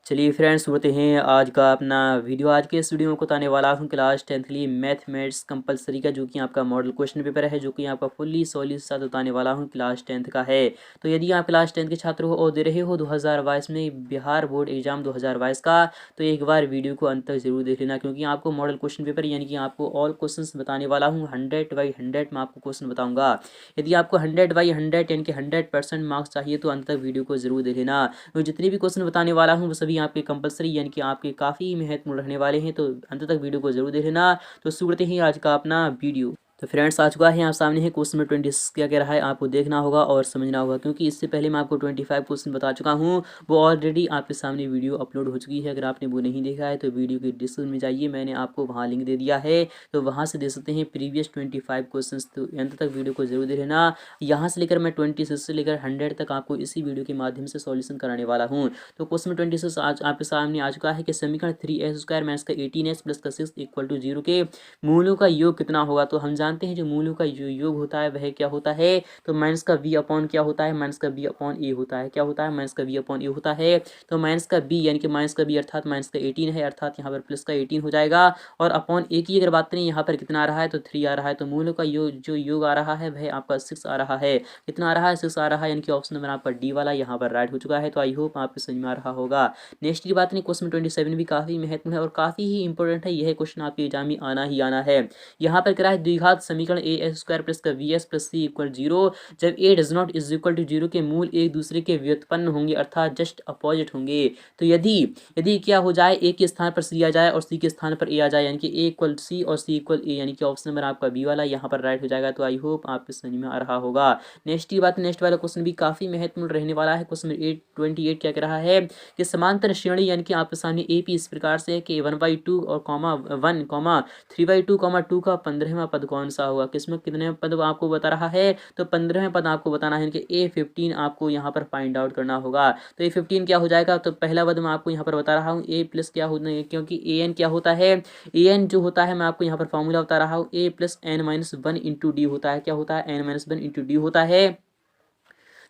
चलिए फ्रेंड्स, होते हैं आज का अपना वीडियो। आज के इस वीडियो में बताने वाला हूँ क्लास 10th के लिए मैथमेटिक्स कंपलसरी का, जो कि आपका मॉडल क्वेश्चन पेपर है, जो कि आपका फुल्ली सॉलिड साथ बताने वाला हूँ क्लास 10th का है। तो यदि आप क्लास 10th के छात्र हो और दे रहे हो 2022 में बिहार बोर्ड एग्जाम 2022 का, तो एक बार वीडियो को अंत तक जरूर देख लेना, क्योंकि आपको मॉडल क्वेश्चन पेपर यानी कि आपको ऑल क्वेश्चन बताने वाला हूँ। 100/100 में आपको क्वेश्चन बताऊंगा। यदि आपको 100/100 यानी कि 100% मार्क्स चाहिए तो अंत तक वीडियो को जरूर देख लेना। तो जितने भी क्वेश्चन बताने वाला हूँ वो सभी आपके कंपलसरी यानी कि आपके काफ़ी महत्वपूर्ण रहने वाले हैं, तो अंत तक वीडियो को जरूर देख लेना। तो शुरू करते हैं आज का अपना वीडियो। तो फ्रेंड्स, आ चुका है आप सामने है क्वेश्चन नंबर 26 क्या कह रहा है, आपको देखना होगा और समझना होगा, क्योंकि इससे पहले मैं आपको 25 क्वेश्चन बता चुका हूँ। वो ऑलरेडी आपके सामने वीडियो अपलोड हो चुकी है। अगर आपने वो नहीं देखा है तो वीडियो की डिस्क्रिप्शन में जाइए, मैंने आपको वहाँ लिंक दे दिया है, तो वहाँ से दे सकते हैं प्रीवियस 25 क्वेश्चन। तो अंत तक वीडियो को जरूर देख लेना। यहाँ से लेकर मैं 26 से लेकर 100 तक आपको इसी वीडियो के माध्यम से सॉल्यूशन कराने वाला हूँ। तो क्वेश्चन 26 आज आपके सामने आ चुका है कि समीकरण 3s² माइनस का 18s प्लस का 6 इक्वल टू 0 के मूलों का योग कितना होगा। तो हम जानते हैं जो मूलों का जो योग होता है वह क्या होता है, तो माइनस का v अपॉन क्या होता है, माइनस का b अपॉन ए होता है। क्या होता है, माइनस का v अपॉन ए होता है। तो माइनस का b यानी कि माइनस का b अर्थात माइनस का 18 है, अर्थात यहाँ पर प्लस का 18 हो जाएगा। और अपॉन ए की अगर बात करें यहाँ पर कितना आ रहा है, तो 3 आ रहा है। तो मूलों का जो योग आ रहा है वह आपका 6 आ रहा है। कितना आ रहा है, 6 आ रहा है, यानी कि ऑप्शन नंबर आपका डी वाला यहाँ पर राइट हो चुका है। तो आई होप आपको समझ में आ रहा होगा। नेक्स्ट की बात नहीं, क्वेश्चन 27 भी काफी महत्वपूर्ण है और काफी ही इंपॉर्टेंट है। यह क्वेश्चन आपके एग्जाम में आना ही आना है। यहाँ पर क्या है, द्विघात समीकरण a² प्लस का vs प्लस c इक्वल 0, जब a does not is equal to 0 के मूल एक दूसरे के व्युत्पन्न होंगे, अर्थात जस्ट अपोजिट होंगे। तो यदि यदि क्या हो जाए, a के स्थान पर c आ जाए और c के स्थान पर a आ जाए, यानी कि a इक्वल c और c इक्वल a, यानी कि ऑप्शन नंबर आपका बी वाला यहाँ पर राइट हो जाएगा। तो आई होप आपको समझ में आ रहा होगा। नेक्स्ट की बात, नेक्स्ट वाला क्वेश्चन भी काफी महत्वपूर्ण रहने वाला है। क्वेश्चन 28 क्या कह रहा है कि समांतर श्रेणी यानी कि आपके सामने ए पी इस प्रकार से है कि 1/2 और कॉमा 1 कॉमा 3/2 कॉमा 2 का 15वां पद कौन सा होगा। किसमें कितने पद आपको बता रहा है, तो 15वें पद आपको बताना है कि A15 आपको यहाँ पर फाइंड आउट करना होगा। तो A15 क्या हो जाएगा, तो पहला पद मैं आपको यहाँ पर बता रहा हूँ A प्लस क्या होता है, क्योंकि AN क्या होता है, AN जो होता है मैं आपको यहाँ पर फॉर्मूला बता रहा हूँ, A plus n-1 into D होता है। क्या होता है, n-1 इंटू डी होता है।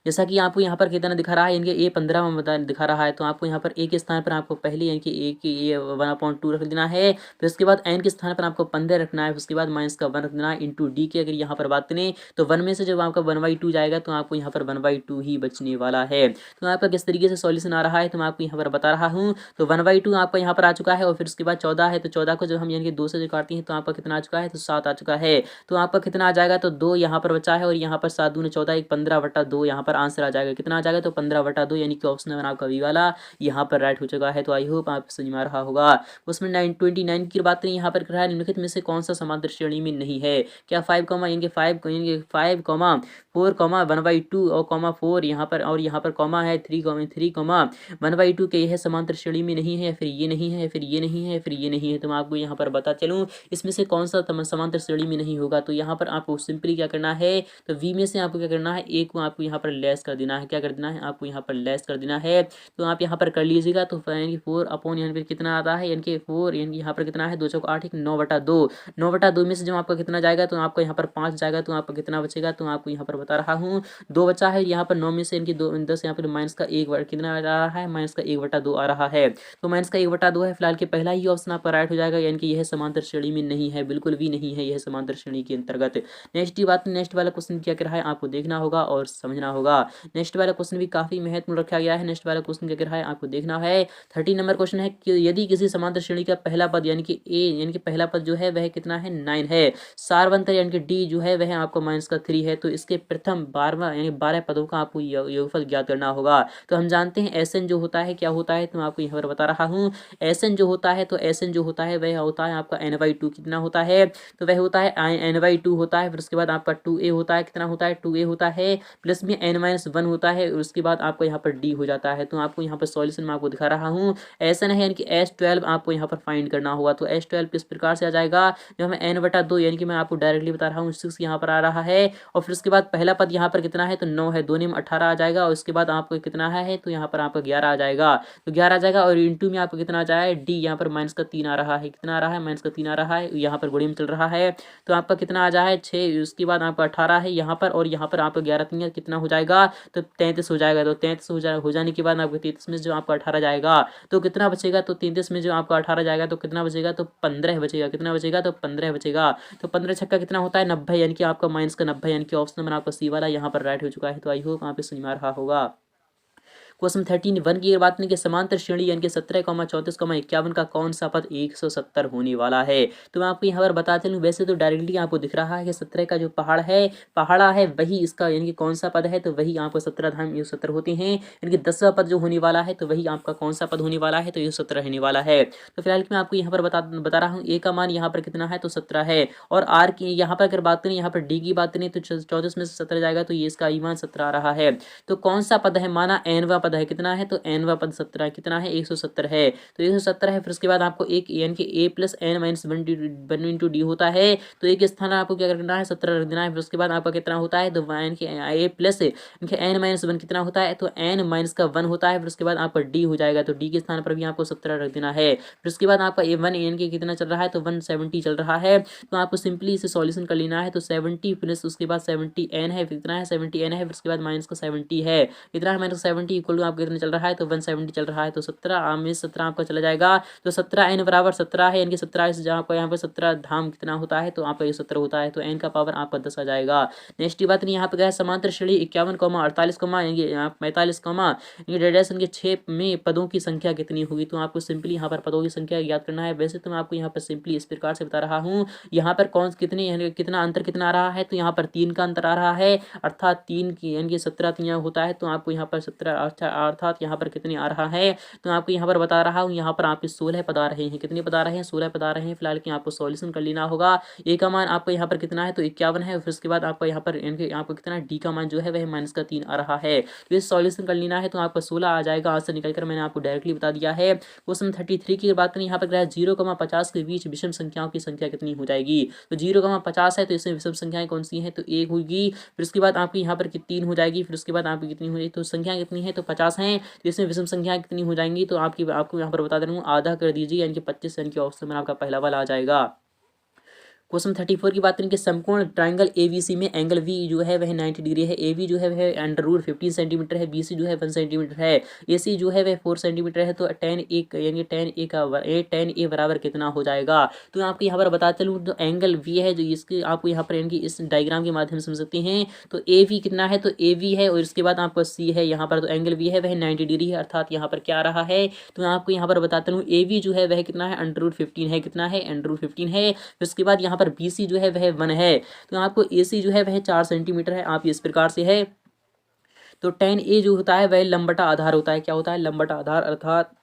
जैसा कि आपको यहाँ पर कितना दिखा रहा है, इनके A15 में बता दिखा रहा है, तो आपको यहाँ पर A के स्थान पर आपको पहले यानी कि A की A 1/2 रख देना है। फिर उसके बाद n के स्थान पर आपको 15 रखना है। उसके बाद माइनस का 1 रख देना है इंटू डी के। अगर यहाँ पर बात करें तो 1 में से जब आपका 1/2 जाएगा तो आपको यहाँ पर 1/2 ही बचने वाला है। तो आपका किस तरीके से सॉल्यूशन आ रहा है तो मैं आपको यहाँ पर बता रहा हूँ। तो 1/2 आपका यहाँ पर आ चुका है और फिर उसके बाद 14 है, तो 14 को जब हम यानी कि 2 से जो काटते हैं तो आपका कितना आ चुका है, तो 7 आ चुका है। तो आपका कितना आ जाएगा, तो 2 यहाँ पर बचा है और यहाँ पर 7 दूनी 14, एक 15/2 यहाँ पर आंसर आ जाएगा। कितना आ जाएगा, तो 15/2, यानी कि ऑप्शन नंबर आपका बी वाला यहाँ पर राइट हो चुका है। तो आई होप आप समझ में आ रहा होगा। उसमें 29 की बात करें, यहाँ पर क्या है, निम्नलिखित में से कौन सा समांतर श्रेणी में नहीं है। क्या 5 यानी कि 5 4 1/2 और 4 यहाँ पर, और यहाँ पर कॉमा है 3 1/2 के यह समांतर श्रेणी में नहीं है, फिर ये नहीं है, फिर ये नहीं है, फिर ये नहीं है। तो मैं आपको यहाँ पर बता चलूँ इसमें से कौन सा समांतर श्रेणी में नहीं होगा। तो यहाँ पर आपको सिंपली क्या करना है, तो v में से आपको क्या करना है, एक को आपको यहाँ पर लेस कर देना है। क्या कर देना है, आपको यहाँ पर लेस कर देना है। तो आप यहाँ पर कर लीजिएगा। तो यानी कि 4 अपॉन यहाँ पर कितना आता है, यानी कि 4 यानी कि यहाँ पर कितना है, 2 चौक 8 9/2 9/2 में से जब आपका कितना जाएगा तो आपका यहाँ पर 5 जाएगा, तो आपका कितना बचेगा, तो आपको यहाँ पर बता रहा हूँ 2 बचा है। यहाँ पर 9 में से इनकी 10 यहाँ पर माइनस का 1 कितना आ रहा है, माइनस का 1/2 आ रहा है। तो माइनस का 1/2 है, फिलहाल के पहला ही ऑप्शन आपका राइट हो जाएगा, यानी कि यह समांतर श्रेणी में नहीं है, बिल्कुल भी नहीं है यह समांतर श्रेणी के अंतर्गत। नेक्स्ट की बात, नेक्स्ट वाला क्वेश्चन क्या कर रहा है आपको देखना होगा और समझना होगा। नेक्स्ट वाला क्वेश्चन भी काफी महत्वपूर्ण रखा गया है। नेक्स्ट वाला क्वेश्चन क्या कर रहा है आपको देखना है। 30 नंबर क्वेश्चन है कि यदि किसी समांतर श्रेणी का पहला पद यानी कि ए यानी कि पहला पद जो है वह कितना है, 9 है, सारवंतर यानी कि डी जो है वह आपको माइनस का 3 है, तो इसके प्रथम 12 यानी 12 पदों का आपको योगफल ज्ञात करना होगा। तो हम जानते हैं एसएन जो होता है क्या होता है, तो मैं आपको यहाँ पर बता रहा हूँ। एसएन जो होता है, तो एसएन जो होता है वह होता है आपका n/2 कितना होता है, तो वह होता है n/2 होता है। फिर उसके बाद आपका 2a होता है, कितना होता है, 2a होता है, प्लस में n-1 होता है, और उसके बाद आपको यहाँ पर d हो जाता है। तो आपको यहाँ पर सॉल्यूशन में आपको दिखा रहा हूँ। एसएन है यानी कि S12 आपको यहाँ पर फाइंड करना होगा। तो S12 किस प्रकार से आ जाएगा, जो हमें n/2 यानी कि मैं आपको डायरेक्टली बता रहा हूँ 6 यहाँ पर आ रहा है, और फिर उसके बाद पहला पद यहाँ पर कितना है, तो 9 है, 2 में 18 आ जाएगा, और उसके बाद आपको कितना है, तो यहाँ पर आपका 11 आ जाएगा। तो 11 आ जाएगा, और इंटू में आपको कितना आ जाए डी, यहाँ पर माइनस का 3 आ रहा है, कितना आ रहा है, माइनस का 3 आ रहा है, यहाँ पर गुणे में चल रहा है। तो आपका कितना आ जाए 6, उसके बाद आपका 18 है यहाँ पर, और यहाँ पर आपका 11 3 कितना हो जाएगा, जाएगा तो 33 हो जाएगा। तो 33 हो जाने के बाद आपको 33 में जो आपका 18 जाएगा तो कितना बचेगा, तो 33 में जो आपका 18 जाएगा तो कितना बचेगा, तो 15 बचेगा। कितना बचेगा, तो 15 बचेगा। तो 15 छक्का कितना होता है, 90, यानी कि आपका माइनस का 90, यानी कि ऑप्शन नंबर आपका सी वाला यहाँ पर राइट हो चुका है। तो आई होप यहाँ पे समझ में आ रहा होगा। क्वेश्चन 13 की बात नहीं कि समांतर श्रेणी यानी कि 17,34,51 का कौन सा पद 170 होने वाला है। तो मैं आपको यहाँ पर बताते हूँ, वैसे तो डायरेक्टली आपको दिख रहा है कि 17 का जो पहाड़ा है वही इसका यानी कि कौन सा पद है, तो वही आपको 17 धाम 170 होते हैं, यानी कि 10वां पद जो होने वाला है तो वही आपका कौन सा पद होने वाला है, तो 170 होने वाला है। तो फिलहाल मैं आपको यहाँ पर बता रहा हूँ ए का मान यहाँ पर कितना है, तो 17 है। और आर की यहाँ पर अगर बात करें, यहाँ पर डी की बात करें तो 34 में से 17 जाएगा तो ये इसका ईमान 17 आ रहा है। तो कौन सा पद है, माना एनवा पद है, कितना है, तो एनवा पद 17 कितना है, 170 है। तो 170 है, फिर उसके बाद आपको एक यानी कि A plus N minus 1 into D होता है। तो एक स्थान आपको क्या करना है, 17 रख देना है। फिर उसके बाद आपका कितना होता है, तो यानी कि ए प्लस एन माइनस 1 कितना होता है, तो एन माइनस का 1 होता है। फिर उसके बाद आपका डी हो जाएगा, तो डी के स्थान पर भी आपको 17 रख देना है। फिर उसके बाद आपका ए 1 एन के कितना चल रहा है, तो 170 चल रहा है। तो आपको सिंपली इसे सॉल्यूशन कर लेना है। तो 70 प्लस उसके बाद 70 एन है, कितना है, 70 एन है। फिर उसके बाद माइनस का 70 है, कितना है, माइनस 70 इक्वल टू आपका कितना चल रहा है, तो 170 चल रहा है। तो 17 में 17 आपका चला जाएगा। तो 17 एन बराबर 17 है, यानी कि 17 से जहाँ आपका यहाँ पर 17 धाम कितना होता है, तो आपका ये 17 होता है। तो एन का पावर आपका 10 आ जाएगा। नेक्स्ट बात नहीं, यहाँ पे क्या है, समांतर श्रेणी 51, 48, यानी 45, रेडियस के 6 में पदों की संख्या कितनी होगी। तो आपको सिंपली यहाँ पर पदों की संख्या याद करना है। वैसे तो मैं आपको यहाँ पर सिंपली इस प्रकार से बता रहा हूँ, यहाँ पर कौन कितने यानी कितना अंतर कितना आ रहा है, तो यहाँ पर 3 का अंतर आ रहा है, अर्थात 3 की यानी कि 17 यहाँ होता है। तो आपको यहाँ पर 17 अर्थात यहाँ पर कितने आ रहा है, तो आपको यहाँ पर बता रहा हूँ, यहाँ पर आपके 16 पद आ रहे हैं। कितने पद आ रहे हैं, 16 पद आ रहे हैं। फिलहाल कि आपको सॉल्यूशन कर लेना होगा। ए का मान आपको यहाँ पर कितना है, तो 51 है। फिर उसके बाद आपका यहाँ पर आपको कितना, डी का मान जो है वह माइनस का 3 आ रहा है। तो ये सॉल्यूशन कर लेना है, तो आपका 16 आ जाएगा आंसर निकलकर। मैंने आपको डायरेक्टली बता दिया है। क्वेश्चन 33 की बात करें, यहाँ पर 0,50 के बीच विषम संख्याओं की संख्या कितनी हो जाएगी। तो 0,50 है, तो इसमें विषम संख्याएं कौन सी हैं, तो 1 होगी। फिर उसके बाद आपकी यहाँ पर 3 हो जाएगी। फिर उसके बाद आपकी कितनी हो जाएगी, तो संख्या कितनी है, तो 50 है। तो इसमें विषम संख्या कितनी हो जाएंगी, तो आपको यहाँ पर बता दे रहा हूँ, आधा कर दीजिए, यानी कि 25, यानी कि ऑप्शन में आपका पहला वाला आ जाएगा। क्वेश्चन 34 की बात करें कि समकोण ट्राइंगल एबीसी में एंगल वी जो है वह 90 डिग्री है। एबी जो है वह अंडर रूट 15 सेंटीमीटर है। बीसी जो है 1 सेंटीमीटर है। एसी जो है वह 4 सेंटीमीटर है। तो tan ए बराबर कितना हो जाएगा। तो आपको यहाँ पर बताते चलूँ, तो एंगल वी है जो इसके आपको यहाँ पर यानी इस डायग्राम के माध्यम से समझ सकते हैं। तो ए वी कितना है, तो ए वी है, और इसके बाद आपका सी है यहाँ पर। तो एंगल वी है वह 90 डिग्री है, अर्थात यहाँ पर क्या आ रहा है, तो मैं आपको यहाँ पर बताता हूँ, ए वी जो है वह कितना है, अंडर रूट 15 है। कितना है, अंडर रूट 15 है। उसके बाद यहाँ पर BC जो है वह 1 है। तो आपको AC जो है वह 4 सेंटीमीटर है। आप इस प्रकार से है। तो tan A जो होता है वह लंबटा आधार होता है। क्या होता है, लंबटा आधार, अर्थात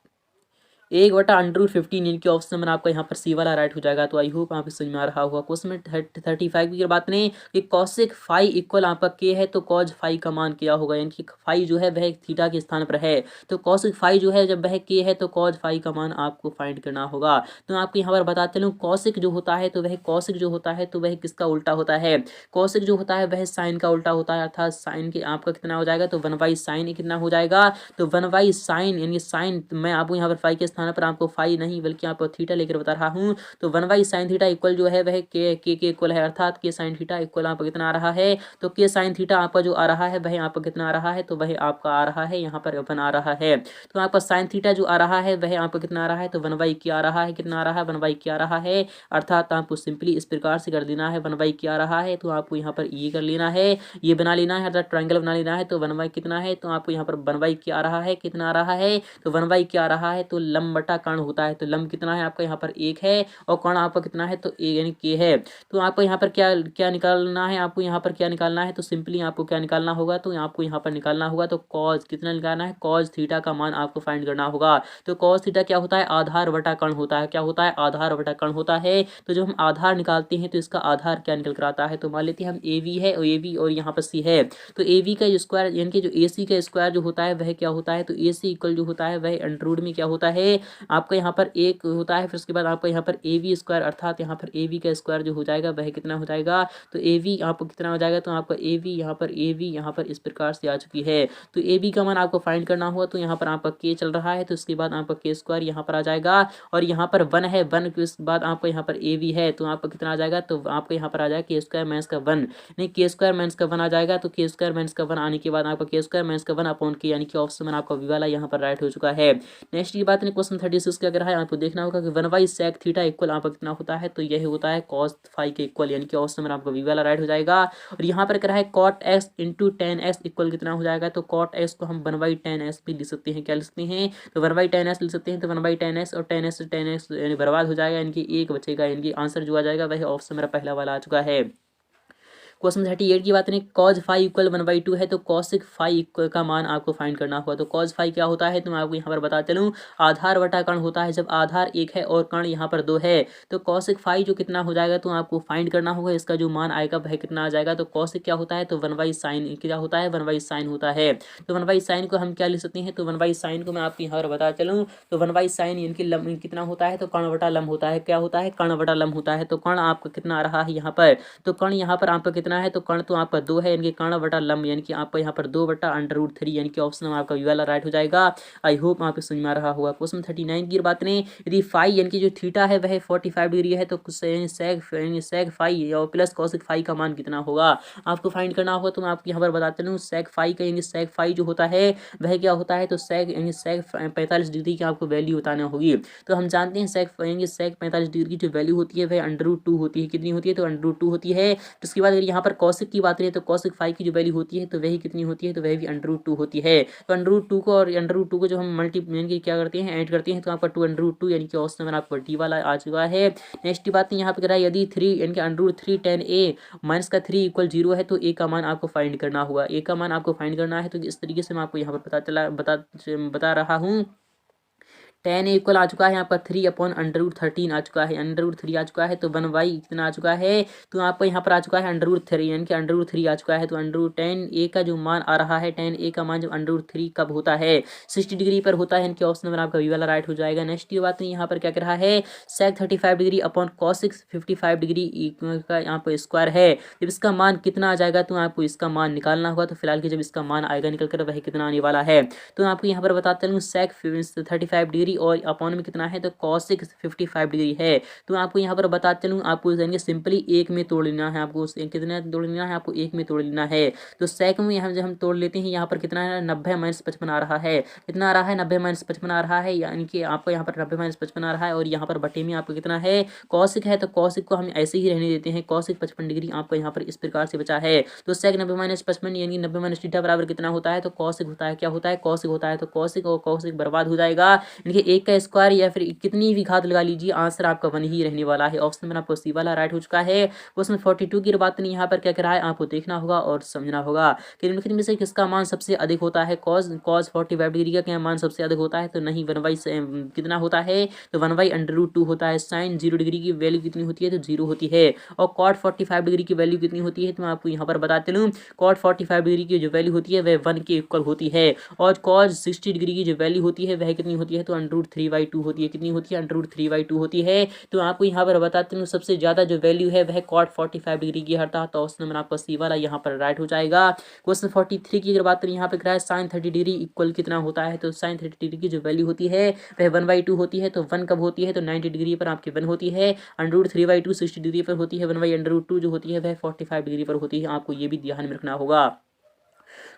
1/√15, यानी कि ऑप्शन नंबर आपका यहाँ पर सी वाला राइट हो जाएगा। तो आई होप आपको समझ में आ रहा होगा। क्वेश्चन में 35 की बात नहीं कि कॉसेक फाई इक्वल आपका के है, तो कॉज फाई का मान क्या होगा, यानी कि फाई जो है वह थीटा के स्थान पर है। तो कॉसेक फाई जो है जब वह के है, तो कॉज फाई का मान आपको फाइंड करना होगा। तो आपको यहाँ पर बताते हैं, कॉसेक जो होता है तो वह किसका उल्टा होता है। कॉसेक जो होता है वह साइन का उल्टा होता है, अर्थात साइन के आपका कितना हो जाएगा, तो 1/sin कितना हो जाएगा, तो 1/sin, यानी साइन, मैं आपको यहाँ पर फाई के पर आपको फाई नहीं बल्कि आपको थीटा लेकर बता रहा हूँ। तो 1/sin थीटा इक्वल जो है वह के इक्वल है, अर्थात के साइन थीटा इक्वल आपका कितना आ रहा है, तो के साइन थीटा आपका जो आ रहा है वह आपका कितना आ रहा है, तो वह आपका आ रहा है यहाँ पर 1 आ रहा है। तो आपका साइन थीटा जो आ रहा है वह आपका कितना आ रहा है, तो 1/k आ रहा है। कितना आ रहा है, 1/k आ रहा है, अर्थात आपको सिंपली इस प्रकार से कर देना है, 1/k आ रहा है। तो आपको यहाँ पर ये कर लेना है, ये बना लेना है, अर्थात ट्रायंगल बना लेना है। तो 1/, कितना है, तो आपको यहाँ पर 1/k आ रहा है। कितना आ रहा है, तो 1/k आ रहा है। तो लंब बटा कर्ण होता है। तो लंब कितना है आपका यहाँ पर 1 है, और कर्ण आपका कितना है, तो a यानी k है। तो आपको यहाँ पर क्या निकालना है, आपको यहाँ पर क्या निकालना है, तो सिंपली आपको क्या निकालना होगा, तो आपको यहाँ पर निकालना होगा, तो कॉज कितना निकालना है, कॉज थीटा का मान आपको फाइंड करना होगा। तो कॉज थीटा क्या होता है, आधार बटा कर्ण होता है। क्या होता है, आधार बटा कर्ण होता है। तो जब हम आधार निकालते हैं तो इसका आधार क्या निकल कर आता है, तो मान लेते हैं हम AB है, और AB और यहाँ पर C है। तो AB का स्क्वायर यानी कि जो AC का स्क्वायर जो होता है वह क्या होता है, तो AC इक्वल जो होता है वह अंडर रूट में क्या होता है, आपका यहाँ पर एक होता है, फिर उसके बाद आपका यहाँ पर ए वी स्क्वायर, अर्थात यहाँ पर ए वी का स्क्वायर जो हो जाएगा वह कितना हो जाएगा, तो ए वी आपको कितना हो जाएगा, तो आपका ए वी यहाँ पर इस प्रकार से आ चुकी है। तो ए वी का मान आपको फाइंड करना हुआ, तो यहाँ पर आपका के चल रहा है, तो उसके बाद आपका के स्क्वायर यहाँ पर आ जाएगा, और यहाँ पर 1 है, 1 के बाद आपका यहाँ पर ए वी है, तो आपका कितना आ जाएगा, तो आपका यहाँ पर आ जाएगा के स्क्वायर माइनस का 1, नहीं के स्क्वायर माइनस का 1 आ जाएगा। तो के स्क्वायर माइनस का 1 आने के बाद आपका के स्क्वायर माइनस का 1 अपॉन के, यानी कि ऑप्शन में आपका वी वाला यहाँ पर राइट हो चुका है। नेक्स्ट की बात नहीं, क्वेश्चन 36 का अगर है आपको देखना होगा कि 1 sec थीटा इक्वल आपका कितना होता है, तो यह होता है cos फाई के इक्वल, यानी कि ऑप्शन में आपका वी वाला राइट हो जाएगा। और यहाँ पर क्या है cot x into ten x equal कितना हो जाएगा, तो cot x को हम 1/10x भी लिख सकते हैं, क्या लिख सकते हैं, तो 1/10x लिख सकते हैं। तो 1/10x और 10x से 10x यानी बर्बाद हो जाएगा, यानी कि एक बचेगा, यानी कि आंसर जो आ जाएगा वह ऑप्शन मेरा पहला वाला आ चुका है। क्वेश्चन 38 की बात करें, cos फाई इक्वल 1/2 है, तो cosic फाई इक्वल का मान आपको फाइंड करना हुआ। तो cos फाई क्या होता है, तो मैं आपको यहाँ पर बता चलूँ, आधार बटा कर्ण होता है। जब आधार 1 है और कर्ण यहाँ पर 2 है, तो cosic फाई जो कितना हो जाएगा, तो आपको फाइंड करना होगा, इसका जो मान आएगा वह कितना आ जाएगा। तो cosic क्या होता है, तो 1/sin क्या होता है, 1/sin होता है। तो 1/sin को हम क्या लिख सकते हैं, तो 1/sin को मैं आपको यहाँ पर बता चलूँ, तो 1/sin इनकी लंब कितना होता है, तो कर्ण बटा लंब होता है, क्या होता है, कर्ण बटा लंब होता है। तो कर्ण आपका कितना आ रहा है यहाँ पर, तो कर्ण यहाँ पर आपका कितना है, तो कर्ण तो आपका 2 है, इनके कर्ण बटा लंब, यानी कि आपका यहाँ पर 2/√3, यानी कि ऑप्शन में आपका वी वाला राइट हो जाएगा। आई होप आपको समझ में आ रहा होगा। क्वेश्चन 39 की बात करें, यदि फाई यानी कि जो थीटा है वह 45 डिग्री है, तो सेक फाई और प्लस कॉसिक फाई का मान कितना होगा, आपको फाइंड करना होगा। तो मैं आपको यहाँ पर बताते हूँ, सेक फाई का यानी सेक फाई जो होता है वह क्या होता है, तो सेक यानी सेक 45 डिग्री की आपको वैल्यू बताना होगी। तो हम जानते हैं सेक 45 डिग्री की जो वैल्यू होती है वह √2 होती है, कितनी होती है, तो √2 होती है। तो उसके बाद अगर यहाँ पर कॉसिक की बात करें, तो cosic फाई की जो वैल्यू होती है तो वही कितनी होती है, तो वह भी √2 होती है। तो √2 को और √2 को जो हम यानी क्या करते हैं, ऐड करते हैं, तो आपका 2√2 यानी कि ऑप्शन में आपका डी वाला आ चुका है। नेक्स्ट बात यहाँ पे कह रहा है, यदि 3 यानी कि √3 tan a माइनस का 3 इक्वल 0 है, तो a का मान आपको फाइंड करना होगा। a का मान आपको फाइंड करना है, तो इस तरीके से मैं आपको यहाँ पर बता रहा हूँ। tan a इक्वल आ चुका है आपका 3/√13 आ चुका है, √3 आ चुका है। तो 1/, कितना आ चुका है, तो आपका यहाँ पर आ चुका है √3, यानी कि √3 आ चुका है। तो tan a का जो मान आ रहा है, tan a का मान जब √3 कब होता है, 60 डिग्री पर होता है, इनके ऑप्शन नंबर आपका वी वाला राइट हो जाएगा। नेक्स्ट की बात नहीं, यहाँ पर क्या कर रहा है, sec 35 degree upon cosic 55 degree का यहाँ पर स्क्वायर है, जब इसका मान कितना आ जाएगा, तो आपको इसका मान निकालना होगा। तो फिलहाल की जब इसका मान आएगा निकल कर वह कितना आने वाला है, तो आपको यहाँ पर बताते हैं sec 35 डिग्री और अपॉन में कितना है, तो cosic 55 डिग्री है। तो आपको यहाँ पर बताते चलूँ, आपको जानेंगे सिंपली एक में तोड़ लेना है, आपको कितना तोड़ लेना है, आपको एक में तोड़ लेना है। तो सेक में यहाँ जब हम तोड़ लेते हैं, यहाँ पर कितना है, 90 - 55 आ रहा है, कितना आ रहा है, 90 - 55 आ रहा है, यानी कि आपको यहाँ पर 90 - 55 आ रहा है। और यहाँ पर बटे में आपको कितना है, cosic है, तो cosic को हम ऐसे ही रहने देते हैं, cosic 55 डिग्री आपको यहाँ पर इस प्रकार से बचा है। तो सेक 90 - 55 यानी 90 - थीटा बराबर कितना होता है, तो cosic होता है, क्या होता है, cosic होता है। तो cosic और cosic बर्बाद हो जाएगा, यानी कि 1 का स्क्वायर या फिर कितनी भी घात लगा लीजिए, आंसर आपका 1 ही रहने वाला है। ऑप्शन में आपको सी वाला राइट हो चुका है। क्वेश्चन 42 की बात नहीं, यहाँ पर क्या कह रहा है, आपको देखना होगा और समझना होगा कि निम्नलिखित में से किसका मान सबसे अधिक होता है। cos 45 डिग्री का क्या मान सबसे अधिक होता है, तो नहीं 1/, कितना होता है, तो 1/√2 होता है। sin 0 डिग्री की वैल्यू कितनी होती है, तो 0 होती है। और cot 45 डिग्री की वैल्यू कितनी होती है, तो मैं आपको यहाँ पर बताते लूँ, cot 45 डिग्री की जो वैल्यू होती है वह 1 के इक्वल होती है। और cos 60 डिग्री की जो वैल्यू होती है वह कितनी होती है, तो √3/2 होती है, कितनी होती है, √3/2 होती है। तो आपको यहाँ पर बताते हैं सबसे ज्यादा जो वैल्यू है वह cot 45 डिग्री की हरता, तो ऑप्शन नंबर आपका सी वाला यहाँ पर राइट हो जाएगा। क्वेश्चन 43 की अगर बात करें, यहाँ पे क्या है, sin 30 डिग्री इक्वल कितना होता है, तो sin 30 डिग्री की जो वैल्यू होती है वह 1/2 होती है। तो 1 कब होती है, तो 90 डिग्री पर आपकी 1 होती है। √3/2 60 डिग्री पर होती है, 1/√2 जो होती है वह 45 डिग्री पर होती है। आपको ये भी ध्यान में रखना होगा।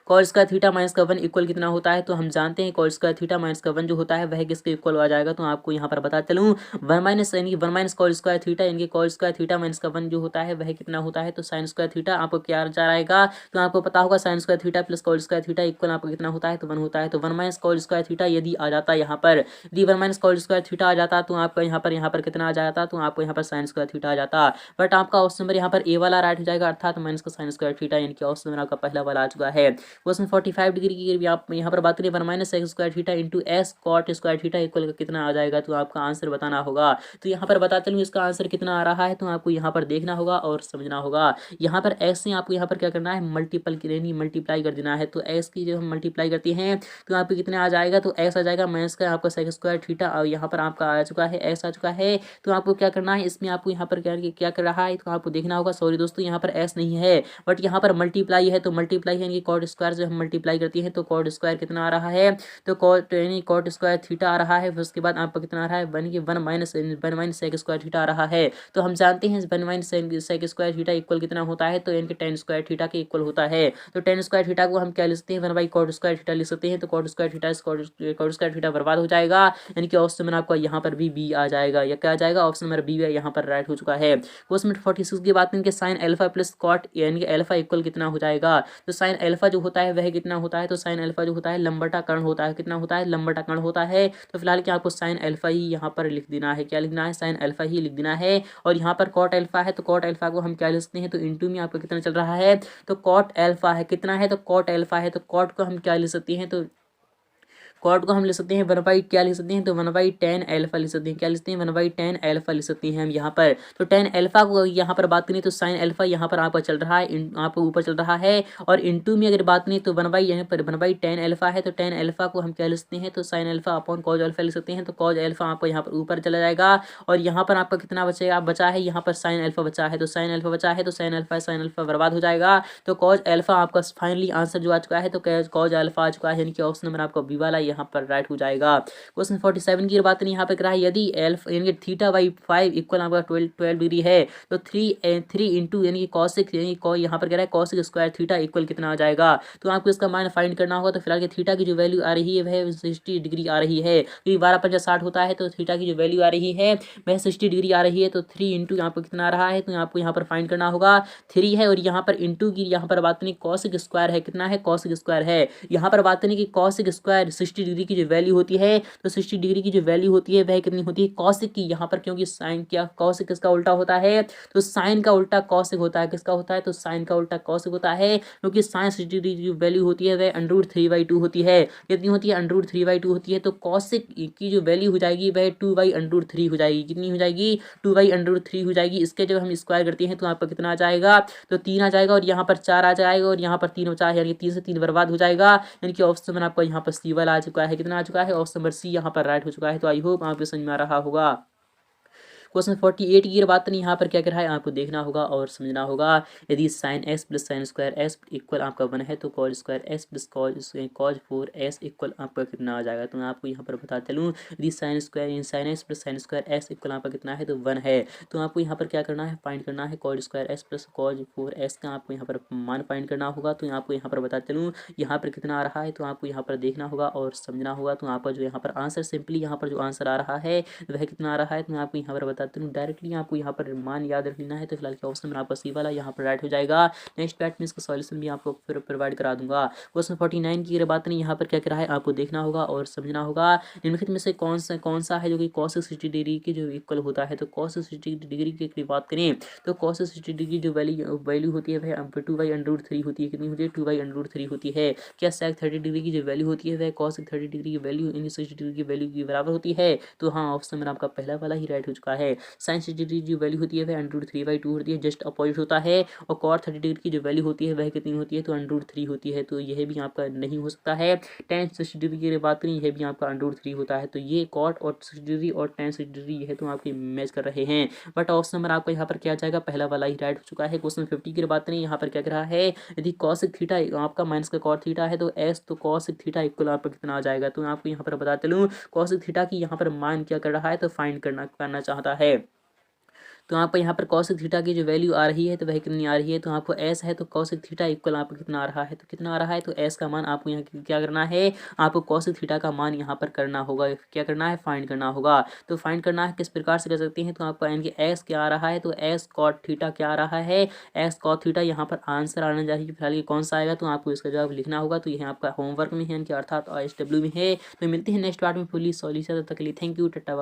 cos स्क्वायर थीटा माइनस का 1 इक्वल कितना होता है, तो हम जानते हैं cos स्क्वायर थीटा माइनस का 1 जो होता है वह किसके इक्वल आ जाएगा, तो आपको यहाँ पर बता चलूँ 1 यानी 1 cos स्क्वायर थीटा, यानी cos स्क्वायर थीटा माइनस का 1 जो होता है वह कितना होता है, तो sin स्क्वायर थीटा आपको क्या आ जाएगा, तो आपको पता होगा sin square theta plus cos square theta equal आपको कितना होता है, तो 1 होता है। तो 1 cos स्क्वायर थीटा यदि आ जाता यहाँ पर, यदि 1 cos स्क्वायर थीटा आ जाता तो आपका यहाँ पर कितना आ जाता, तो आपको यहाँ पर sin स्क्वायर थीटा आ जाता। बट आपका ऑप्शन नंबर यहाँ पर ए वाला राइट हो जाएगा, अर्थात माइनस का sin स्क्वायर थीटा, यानी कि ऑप्शन नंबर आपका पहला वाला आ चुका है। क्वेश्चन 45 डिग्री की भी आप यहाँ पर बात करें 1 minus x square theta into s cot square theta equal कितना आ जाएगा, तो आपका आंसर बताना होगा। तो यहाँ पर बताते चलूँ इसका आंसर कितना आ रहा है, तो आपको यहाँ पर देखना होगा और समझना होगा। यहाँ पर एक्स से आपको यहाँ पर क्या करना है, मल्टीप्लाई कर देना है। तो एक्स की जब हम मल्टीप्लाई करते हैं तो आपको कितना आ जाएगा, तो एक्स आ जाएगा माइनस का आपका सेक स्क्वायर थीटा, और यहाँ पर आपका आ चुका है एक्स आ चुका है। तो आपको क्या करना है, इसमें आपको यहाँ पर क्या कर रहा है, तो आपको देखना होगा। सॉरी दोस्तों, यहाँ पर एक्स नहीं है बट यहाँ पर मल्टीप्लाई है, तो मल्टीप्लाई है यानी कॉट स्क्वायर जब हम मल्टीप्लाई करते हैं तो कॉट स्क्वायर कितना आ रहा है, तो कॉट स्क्वायर थीटा आ रहा है। फिर उसके बाद आपका कितना आ रहा है, one minus sec square theta आ रहा है। तो हम जानते हैं 1 minus sec square theta equal कितना होता है, तो इनके टेन स्क्वायर थीटा के इक्वल होता है। तो टेन स्क्वायर थीटा को हम क्या लिख सकते हैं, 1 बाई कॉट स्क्वायर थीटा लिख सकते हैं। तो cot square theta cot square theta बर्बाद हो जाएगा, यानी कि ऑप्शन नंबर आपका यहाँ पर भी बी आ जाएगा। या क्या आ जाएगा, ऑप्शन नंबर बी यहाँ पर राइट हो चुका है। क्वेश्चन 46 की बात करें साइन अल्फा प्लस कॉट यानी कि अल्फा इक्वल कितना हो जाएगा। तो साइन अल्फा जो होता है वह कितना होता है, तो साइन अल्फा जो होता है लंबटा कर्ण होता है। कितना होता है, लंबटा कर्ण होता है। तो फिलहाल क्या आपको साइन अल्फा ही यहाँ पर लिख देना है, क्या लिखना है, साइन अल्फा ही लिख देना है। और यहाँ पर कॉट अल्फा है, तो कॉट अल्फा को हम क्या लिख सकते हैं, तो इंटू में आपका कितना चल रहा है, तो कॉट अल्फा है कितना है, तो कॉट अल्फा है। तो कॉट को हम क्या लिख सकते हैं, तो कॉट को हम ले सकते हैं 1 बाई क्या लिख सकते हैं, तो 1 बाई टेन अल्फा लिख सकते हैं। क्या लिख सकते हैं, 1 बाई टेन अल्फा लिख सकते हैं हम यहाँ पर। तो टेन अल्फा को यहाँ पर बात करें तो साइन अल्फा यहाँ पर आपका चल रहा है, आपको ऊपर चल रहा है। और इंटू में अगर बात करें तो 1 बाई यहाँ पर 1 बाई टेन अल्फा है। तो टेन अल्फा को हम क्या लिख सकते हैं, तो sine alpha upon cos alpha लिख सकते हैं। तो कॉज अल्फा आपको यहाँ पर ऊपर चला जाएगा। और यहाँ पर आपका कितना बचेगा, बचा है यहाँ पर साइन अल्फा बचा है। तो साइन अल्फा बचा है, तो साइन अल्फा बर्बाद हो जाएगा। तो कॉज अल्फा आपका फाइनली आंसर जो आ चुका है, तो कॉज अल्फा आ चुका है, यानी कि ऑप्शन नंबर आपका बी वाला यहाँ पर राइट हो जाएगा। क्वेश्चन 47 की बात यहाँ पे करा है, यदि एल्फा यानी कि थीटा बाई 5 इक्वल आपका 12 डिग्री है, तो 3 इंटू यानी कि कॉसिक यानी यहाँ पर कह रहा है कॉसिक स्क्वायर थीटा इक्वल कितना आ जाएगा। तो आपको इसका मान फाइंड करना होगा। तो फिलहाल के थीटा की जो वैल्यू आ रही है वह 60 डिग्री आ रही है, क्योंकि 12×5 = 60 होता है। तो थीटा की जो वैल्यू आ रही है वह 60 डिग्री आ रही है। तो 3 इंटू यहाँ पर कितना आ रहा है, तो आपको यहाँ पर फाइंड करना होगा 3 है। और यहाँ पर इंटू की यहाँ पर बात नहीं कॉसिक स्क्वायर है, कितना है, कॉसिक स्क्वायर है। यहाँ पर बात नहीं कि कॉसिक स्क्वायर 60 डिग्री की जो वैल्यू होती है, तो 60 डिग्री की जो वैल्यू होती है वह कितनी होती है, कॉसिक की। यहाँ पर क्योंकि साइन क्या कॉसिक किसका उल्टा होता है, तो साइन का उल्टा कॉसिक होता है। किसका होता है, तो साइन का उल्टा कॉसिक होता है। क्योंकि साइन 60 डिग्री की जो वैल्यू होती है वह √3/2 होती है। कितनी होती है, √3/2 होती है। तो कॉसिक की जो वैल्यू हो जाएगी वह 2/√3 हो जाएगी। कितनी हो जाएगी, 2/√3 हो जाएगी। इसके जब हम स्क्वायर करते हैं तो आपका कितना आ जाएगा, तो 3 आ जाएगा। और यहाँ पर 4 आ जाएगा, और यहाँ पर 3 बचा है, यानी 3 से 3 बर्बाद हो जाएगा। यानी कि ऑप्शन नंबर आपका यहाँ पर सी वाला आ चुका है। कितना आ चुका है, ऑप्शन नंबर सी यहाँ पर राइट हो चुका है। तो आई होप आपको समझ में आ रहा होगा। क्वेश्चन 48 की बात नहीं, यहाँ पर क्या कर रहा है आपको देखना होगा और समझना होगा। यदि sine x plus sine square S equal आपका 1 है, तो cause square S plus cos 4s equal आपका कितना आ जाएगा। तो मैं आपको यहाँ पर बता चलूँ, यदि sine x plus sine square S equal आपका कितना है, तो 1 है। तो आपको यहाँ पर क्या करना है, फाइंड करना है cause square S plus cos 4s का आपको यहाँ पर मान फाइंड करना होगा। तो आपको यहाँ पर बता चलूँ यहाँ पर कितना आ रहा है, तो आपको यहाँ पर देखना होगा और समझना होगा। तो आपका जो यहाँ पर आंसर सिंपली यहाँ पर जो आंसर आ रहा है वह कितना आ रहा है, तो मैं आपको यहाँ पर बताता हूँ। डायरेक्टली आपको यहाँ पर मान याद रख लेना है। तो फिलहाल क्या ऑप्शन में आपका सी वाला यहाँ पर राइट हो जाएगा। नेक्स्ट पार्ट में इसका सॉल्यूशन भी आपको फिर प्रोवाइड करा दूंगा। क्वेश्चन 49 की बात नहीं, यहाँ पर क्या करा है आपको देखना होगा और समझना होगा। निम्नलिखित में से कौन सा है जो कि cos 60 डिग्री के जो इक्वल होता है। तो cos 60 डिग्री की बात करें तो cos 60 डिग्री जो वैल्यू होती है वह 2/√3 होती है। कितनी होती है, 2/√3 होती है। क्या sec 30 डिग्री की जो वैल्यू होती है वह cos 30 डिग्री की वैल्यू यानी 60 डिग्री की वैल्यू के बराबर होती है। तो हाँ, ऑप्शन में आपका पहला वाला ही राइट हो चुका है। sin 60 डिग्री जो वैल्यू होती है वह √3/2 होती है, जस्ट अपोजिट होता है। और cot 30 डिग्री की जो वैल्यू होती है वह कितनी होती है, तो √3 होती है। तो यह भी आपका नहीं हो सकता है। tan 60 डिग्री की बात करें यह भी आपका √3 होता है। तो ये cot और 60 डिग्री और tan 60 डिग्री यह तो आपके मैच कर रहे हैं। बट ऑप्शन नंबर आपका यहाँ पर क्या जाएगा, पहला वाला ही राइट हो चुका है। क्वेश्चन 50 की बात करें यहाँ पर क्या कर रहा है, यदि cos थीटा आपका माइनस का cot थीटा है, तो s तो cos थीटा इक्वल आपका कितना आ जाएगा। तो मैं आपको यहाँ पर बता चलूँ cos थीटा की यहाँ पर मान क्या कर रहा है, तो फाइंड करना चाहता है। तो आपको यहाँ पर cos थीटा की जो वैल्यू आ रही है तो वह कितनी आ रही है, तो आपको s है तो cos थीटा इक्वल आपको कितना आ रहा है, तो कितना आ रहा है, तो s का मान आपको यहाँ क्या करना है, आपको cos थीटा का मान यहाँ पर करना होगा। क्या करना है, फाइंड करना होगा। तो फाइंड करना है किस प्रकार से कर सकते हैं, तो आपका यानी कि s क्या आ रहा है, तो s cot थीटा क्या आ रहा है, s cot थीटा यहाँ पर आंसर आना चाहिए। फिलहाल ये कौन सा आएगा, तो आपको इसका जवाब लिखना होगा। तो यह आपका होमवर्क में है, यानी कि अर्थात ISW में है। तो मिलते हैं नेक्स्ट पार्ट में फुली सॉल्यूशन। तब तक के लिए थैंक यू, टाटा।